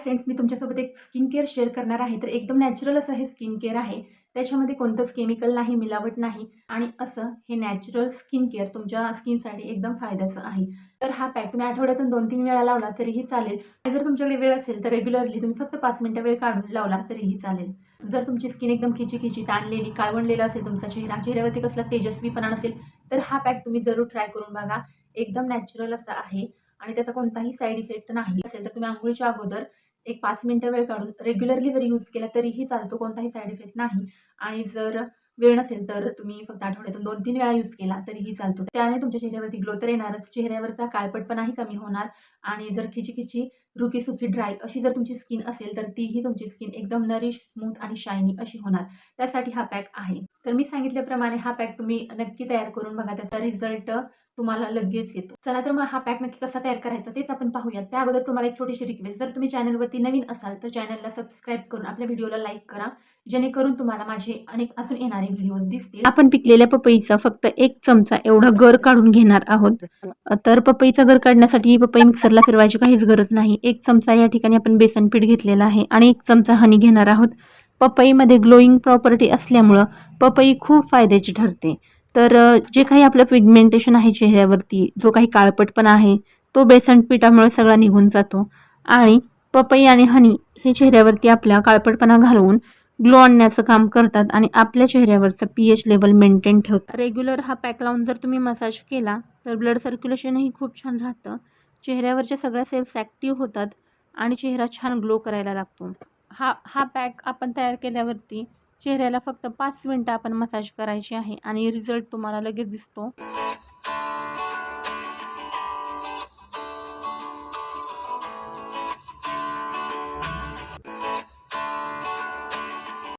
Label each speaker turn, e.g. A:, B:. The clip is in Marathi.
A: फ्रेंड्स, मी तुमच्यासोबत एक स्किन केअर शेअर करणार आहे. तर एकदम नॅचरल असं हे स्किन केअर आहे. त्याच्यामध्ये कोणतंच केमिकल नाही, मिलावट नाही आणि असं हे नॅचरल स्किन केअर तुमच्या स्किनसाठी एकदम फायद्याचं आहे. तर हा पॅक तुम्ही आठवड्यातून 2-3 वेळा लावला तरीही चालेल आणि जर तुमच्याकडे वेळ असेल तर रेग्युलरली तुम्ही फक्त 5 मिनिटं वेळ काढून लावला तरीही चालेल. जर तुमची स्किन एकदम खिची-खिची, ताणलेली, काळवंडलेला असेल तुमचा चेहरा, चेहऱ्यावरती कसला तेजस्वीपणा नसेल, तर हा पॅक तुम्ही जरूर ट्राय करून बघा. एकदम नॅचरल असा आहे आणि त्याचा कोणताही साईड इफेक्ट नाही. असेल तर तुम्ही अंघोळीच्या अगोदर एक 5 मिनिटं वेळ काढून रेग्युलरली जर यूज केला तरीही चालतो, कोणताही साईड इफेक्ट नाही. आणि जर वेळ नसेल तर तुम्ही फक्त आठवड्यातून 2-3 वेळा यूज केला तरीही चालतो. त्याने तुमच्या चेहऱ्यावरती ग्लो तर येणारच, चेहऱ्यावरचा काळपटपणाही कमी होणार आणि जर खिची-खिची, रुखी-सुखी, ड्राय अशी जर तुमची स्किन असेल तर तीही तुमची स्किन एकदम नरिश, स्मूथ आणि शायनी अशी होणार. त्यासाठी हा पॅक आहे. तर मी सांगितल्याप्रमाणे हा पॅक तुम्ही नक्की तयार करून बघा. त्याचा रिझल्ट तुम्हाला लगेच येतो. चला तर मग हा पॅक नक्की कसा तयार करायचा तेच आपण पाहूयात. त्या अगोदर तुम्हाला एक छोटीशी रिक्वेस्ट, जर तुम्ही चॅनलवरती नवीन असाल तर चॅनलला सबस्क्राईब करून आपल्या व्हिडिओला लाईक करा, जेणेकरून तुम्हाला माझे अनेक अजून येणारे व्हिडिओज दिसतील. आपण पिकलेल्या पपईचा फक्त 1 चमचा एवढा गर काढून घेणार आहोत. तर पपईचा गर काढण्यासाठी ही पपई मिक्सरला फिरवायची काहीच गरज नाही. 1 चमचा या ठिकाणी आपण बेसन पीठ घेतलेला आहे आणि 1 चमचा हनी घेणार आहोत. पपईमध्ये ग्लोईंग प्रॉपर्टी असल्यामुळं पपई खूप फायद्याची ठरते. तर जे काही आपलं पिगमेंटेशन आहे चेहऱ्यावरती, जो काही काळपटपणा आहे, तो बेसन पिठामुळे सगळा निघून जातो आणि पपई आणि हनी हे चेहऱ्यावरती आपल्या काळपटपणा घालवून ग्लो आणण्याचं काम करतात आणि आपल्या चेहऱ्यावरचं pH लेवल मेंटेन ठेवतात. रेग्युलर हा पॅक लावून जर तुम्ही मसाज केला तर ब्लड सर्क्युलेशनही खूप छान राहतं. चेहऱ्यावरच्या सगळ्या सेल्स ॲक्टिव्ह होतात आणि चेहरा छान ग्लो करायला लागतो. हा हा पॅक आपण तयार केल्यावरती चेहऱ्याला फक्त 5 मिनिटं आपण मसाज करायची आहे आणि रिझल्ट तुम्हाला लगेच दिसतो.